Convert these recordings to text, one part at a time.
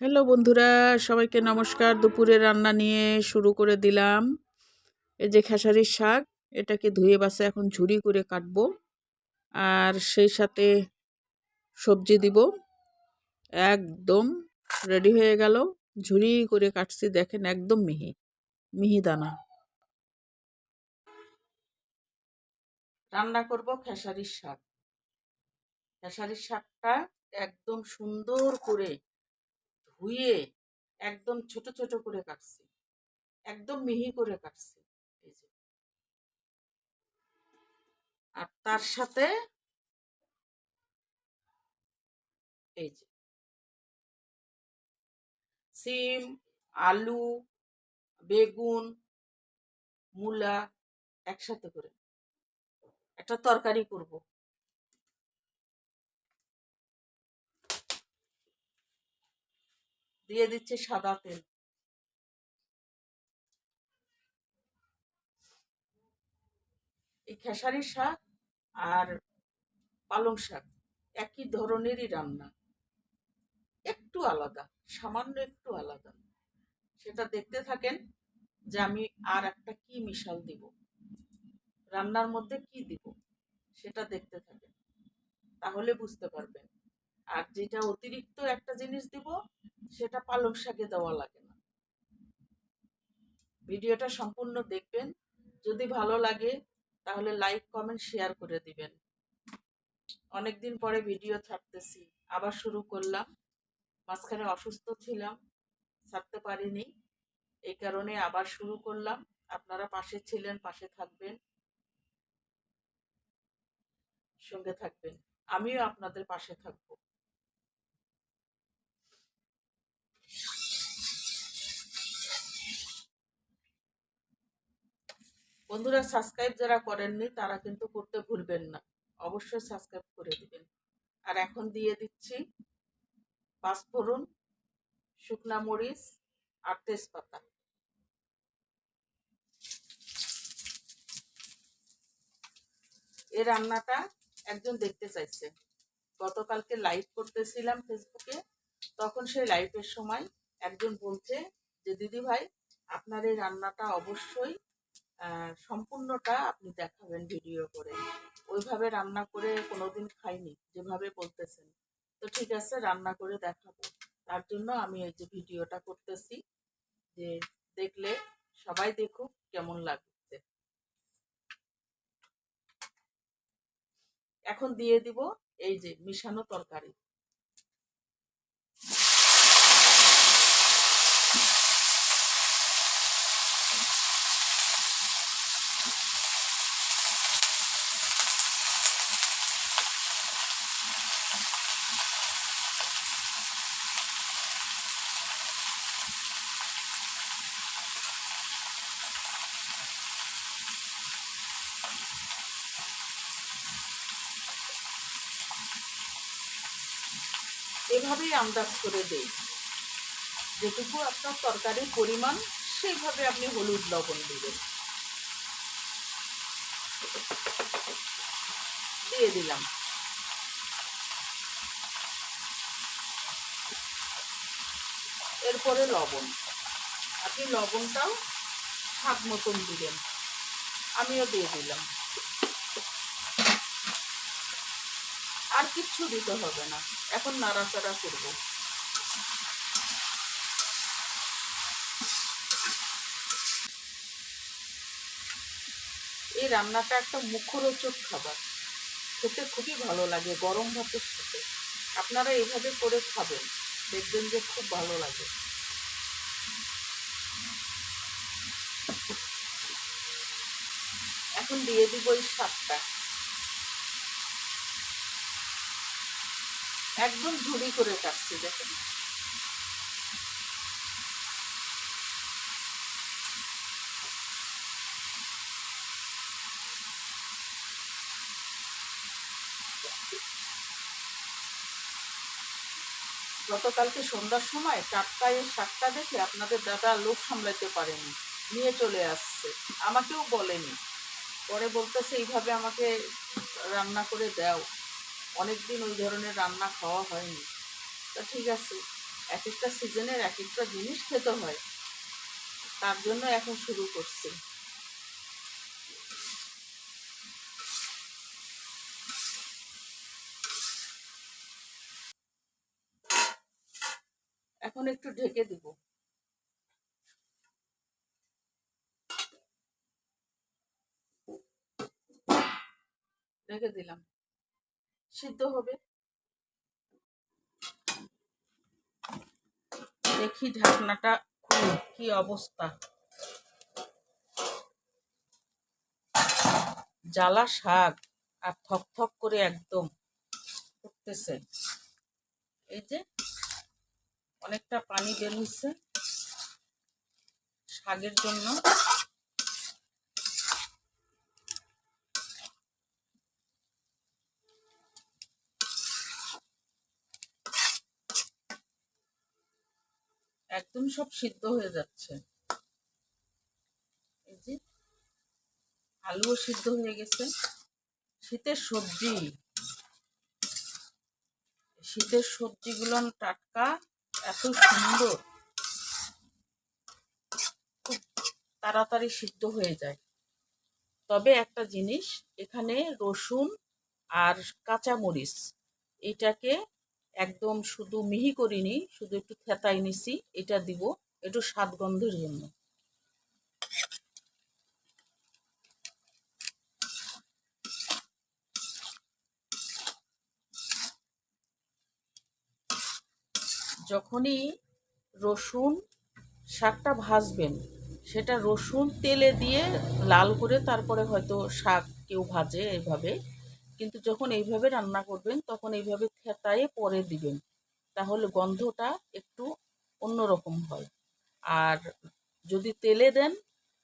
Hello বন্ধুরা, সবাইকে নমস্কার। দুপুরে রান্না নিয়ে শুরু করে দিলাম। এই যে খেসারির শাক, এটাকে ধুয়ে বাছে এখন ঝুরি করে কাটবো। আর সেই সাথে সবজি দিব। একদম রেডি হয়ে গেল। ঝুরি করে কাটছি, দেখেন একদম মিহি মিহি দানা। রান্না করব খেসারির শাক। খেসারির শাকটা একদম সুন্দর করে ধুয়ে একদম ছোট ছোট করে কাটছি, একদম মিহি করে কাটছি। এই যে, আর তার সাথে এই যে সিম, আলু, বেগুন, মূলা একসাথে করে একটা তরকারি করব। দিয়ে দিচ্ছি সাদা তেল। এই খেসারি শাক আর পালং শাক একই ধরনেরই রান্না, একটু আলাদা, সামান্য একটু আলাদা। সেটা দেখতে থাকেন যে আমি আর একটা কি মিশাল দিব, রান্নার মধ্যে কি দিব, সেটা দেখতে থাকেন, তাহলে বুঝতে পারবেন। আর যেটা অতিরিক্ত একটা জিনিস দিব, সেটা পালং শাকে দেওয়া লাগে না। ভিডিওটা সম্পূর্ণ দেখবেন। যদি ভালো লাগে তাহলে লাইক, কমেন্ট, শেয়ার করে দিবেন। অনেকদিন পরে ভিডিও ছাড়তেছি, আবার শুরু করলাম। মাঝখানে অসুস্থ ছিলাম, ছাড়তে পারিনি, এই কারণে আবার শুরু করলাম। আপনারা পাশে ছিলেন, পাশে থাকবেন, সঙ্গে থাকবেন, আমিও আপনাদের পাশে থাকবো। বন্ধুরা, সাবস্ক্রাইব যারা করেননি তারা কিন্তু করতে ভুলবেন না, অবশ্যই সাবস্ক্রাইব করে দিবেন। আর এখন দিয়ে দিচ্ছি পাঁচফোড়ন, শুকনা মরিচ আর তেজপাতা। এই রান্নাটা একজন দেখতে চাইছে, গতকালকে লাইভ করতেছিলাম ফেসবুকে, তখন সেই লাইভের সময় একজন বলছে যে দিদি ভাই, আপনার এই রান্নাটা অবশ্যই সম্পূর্ণটা আপনি দেখাবেন ভিডিও করে। ওইভাবে রান্না করে কোনোদিন খাইনি যেভাবে বলতেছেন। তো ঠিক আছে, রান্না করে দেখাবো। তার জন্য আমি এই যে ভিডিওটা করতেছি, যে দেখলে সবাই দেখুক কেমন লাগছে। এখন দিয়ে দিব এই যে মিশানো তরকারি। এভাবেই আন্দাজ করে দেই, যেটুকু আপনার তরকারির পরিমাণ সেইভাবে আপনি হলুদ লবণ দিবেন। দিয়ে দিলাম। এরপরে লবণ, আপনি লবণটাও স্বাদ মতন দিবেন, আমিও দিয়ে দিলাম। আর কিচ্ছু দিতে হবে না, এখন নাড়াচাড়া করব। এই রান্নাটা একটা মুখরোচক খাবার, খেতে খুবই ভালো লাগে গরম ভাতের সাথে। আপনারা এইভাবে করে খাবেন, দেখবেন যে খুব ভালো লাগে। এখন দিয়ে দিব এই শাকটা, একদম ঝুড়ি করে কাটছি, দেখেন। গতকালকে সন্ধ্যার সময় টাটকা এই শাকটা দেখে আপনাদের দাদা লোভ সামলাতে পারেনি, নিয়ে চলে আসছে, আমাকেও বলেনি। পরে বলতেছে এইভাবে আমাকে রান্না করে দাও, অনেকদিন ওই ধরনের রান্না খাওয়া হয়নি। তা ঠিক আছে, এক একটা সিজনের এক একটা জিনিস খেতে হয়, তার জন্য এখন শুরু করছি। এখন একটু ঢেকে দিব, ঢেকে দিলাম, সিদ্ধ হবে। দেখি ঢাকনাটা খুলে কি অবস্থা। জ্বালা শাক আর থক থক করে একদম ফুটতেছে। এই যে অনেকটা পানি বের হচ্ছে শাকের জন্য। একদম সব সিদ্ধ হয়ে যাচ্ছে। এই যে আলুও সিদ্ধ হয়ে গেছে। শীতের সবজি, শীতের সবজিগুলো টাটকা, এত সুন্দর, খুব তাড়াতাড়ি সিদ্ধ হয়ে যায়। তবে একটা জিনিস, এখানে রসুন আর কাঁচামরিচ এটাকে একদম শুধু মিহি করিনি, শুধু একটু থেতাই নিছি, এটা দিব একটু স্বাদ গন্ধের জন্য। যখনই রসুন শাকটা ভাজবেন, সেটা রসুন তেলে দিয়ে লাল করে তারপরে হয়তো শাক কেউ ভাজে এইভাবে, কিন্তু যখন এইভাবে রান্না করবেন তখন এইভাবে থেতায়ে পরে দিবেন, তাহলে গন্ধটা একটু অন্যরকম হয়। আর যদি তেলে দেন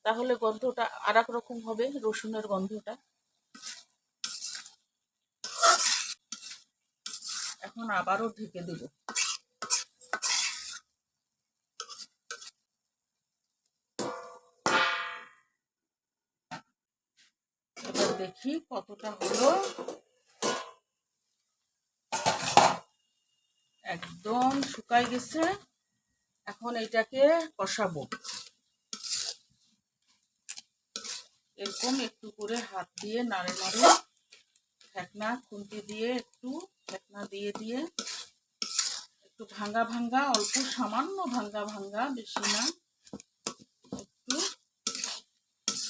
তাহলে গন্ধটা আর এক রকম হবে, রসুনের গন্ধটা। এখন আবারও ঢেকে দেব। এবার দেখি কতটা হলো। একদম শুকাই গেছে। এখন এটাকে কষাবো। এরকম একটু করে হাত দিয়ে নাড়ে নাড়ে, ঢাকনা খুন্তি দিয়ে একটু ঢাকনা দিয়ে দিয়ে একটু ভাঙ্গা ভাঙ্গা, অল্প সামান্য ভাঙ্গা ভাঙ্গা, বেশি না, একটু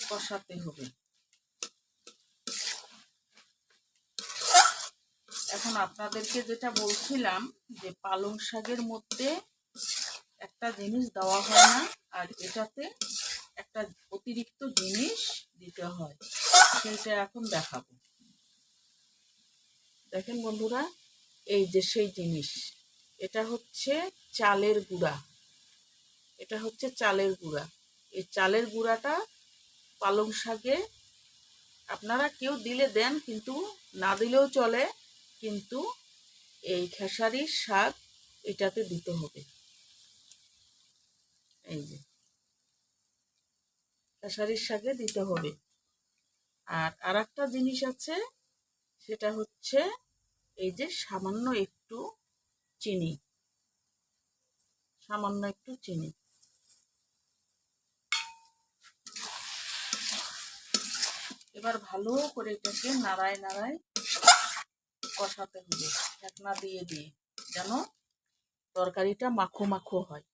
কষাতে হবে। এখন আপনাদেরকে যেটা বলছিলাম যে পালং শাকের মধ্যে একটা জিনিস দেওয়া হয় না, আর এটাতে একটা অতিরিক্ত জিনিস দিতে হয়, সেইটা এখন দেখাবো। দেখেন বন্ধুরা, এই যে সেই জিনিস, এটা হচ্ছে চালের গুঁড়া। এটা হচ্ছে চালের গুঁড়া। এই চালের গুঁড়াটা পালং শাকে আপনারা কেউ দিলে দেন, কিন্তু না দিলেও চলে, কিন্তু এই খেসারির শাক এটাতে দিতে হবে। এই যে খেসারির শাকে দিতে হবে। আর আরেকটা জিনিস আছে, সেটা হচ্ছে এই যে সামান্য একটু চিনি, সামান্য একটু চিনি। এবার ভালো করে এটাকে নাড়ায় নাড়ায় কষাতে হবে, ঢাকনা দিয়ে দিয়ে, যেন তরকারিটা মাখো মাখো হয়।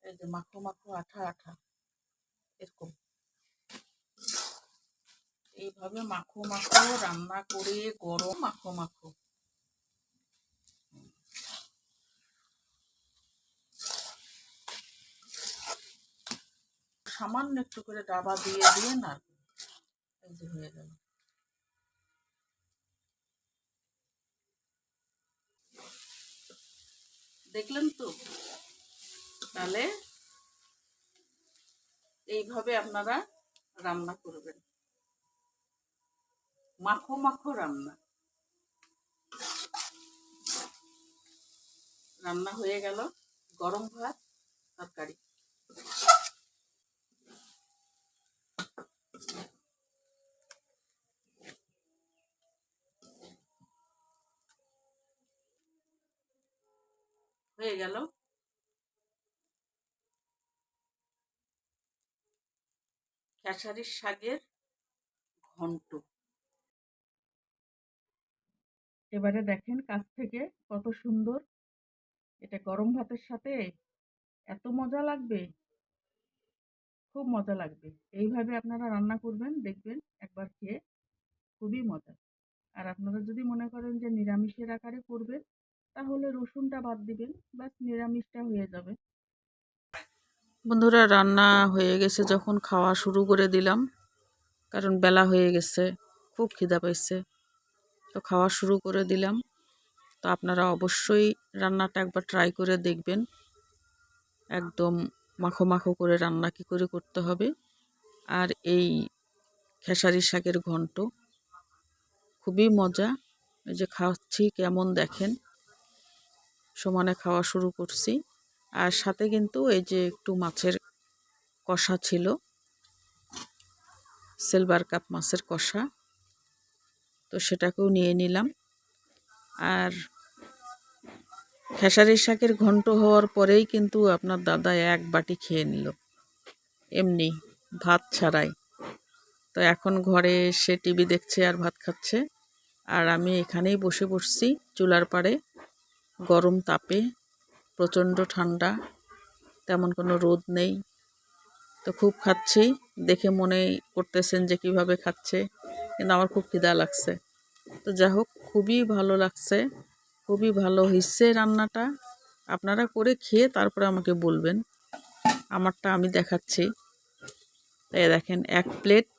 এই যে মাখো মাখো, আঠা আঠা, এরকম এইভাবে মাখো মাখো রান্না করে, গরম মাখো মাখো। সামান্য একটু করে ডাবা দিয়ে দিয়ে নাড়ব। এই যে হয়ে গেল। দেখলেন তো? তাহলে এইভাবে আপনারা রান্না করবেন, মাখো মাখো রান্না। রান্না হয়ে গেল, গরম ভাত, তরকারি। হয়ে গেল খেসারির শাকের ঘন্ট। এবারে দেখেন কাছ থেকে কত সুন্দর, এটা গরম ভাতের সাথে এত মজা লাগবে, খুব মজা লাগবে। এইভাবে আপনারা রান্না করবেন, দেখবেন একবার খেয়ে খুবই মজা। আর আপনারা যদি মনে করেন যে নিরামিষের আকারে করবেন, তাহলে রসুনটা বাদ দিবেন, ব্যাস নিরামিষটা হয়ে যাবে। বন্ধুরা রান্না হয়ে গেছে, যখন খাওয়া শুরু করে দিলাম, কারণ বেলা হয়ে গেছে, খুব খিদা পাইছে, তো খাওয়া শুরু করে দিলাম। তো আপনারা অবশ্যই রান্নাটা একবার ট্রাই করে দেখবেন, একদম মাখো মাখো করে রান্না কী করে করতে হবে। আর এই খেসারি শাকের ঘন্ট খুবই মজা। এই যে খাচ্ছি কেমন দেখেন, সমানে খাওয়া শুরু করছি। আর সাথে কিন্তু এই যে একটু মাছের কষা ছিল, সিলভার কাপ মাছের কষা, তো সেটাকেও নিয়ে নিলাম। আর খেসারির শাকের ঘন্ট হওয়ার পরেই কিন্তু আপনার দাদা এক বাটি খেয়ে নিল, এমনি ভাত ছাড়াই। তো এখন ঘরে এসে টিভি দেখছে আর ভাত খাচ্ছে, আর আমি এখানেই বসে পড়ছি চুলার পাড়ে, গরম তাপে, প্রচণ্ড ঠান্ডা, তেমন কোনো রোদ নেই, তো খুব খাচ্ছি। দেখে মনে করতেছেন যে কিভাবে খাচ্ছে, কিন্তু আমার খুব খিদা লাগছে। তো যাই হোক, খুবই ভালো লাগছে, খুবই ভালো হয়েছে রান্নাটা। আপনারা করে খেয়ে তারপরে আমাকে বলবেন, আমারটা আমি দেখাচ্ছি। তাই দেখেন, এক প্লেট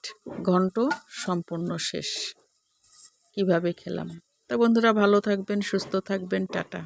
ঘন্ট সম্পূর্ণ শেষ। কিভাবে খেলাম। তো বন্ধুরা ভালো থাকবেন, সুস্থ থাকবেন, টাটা।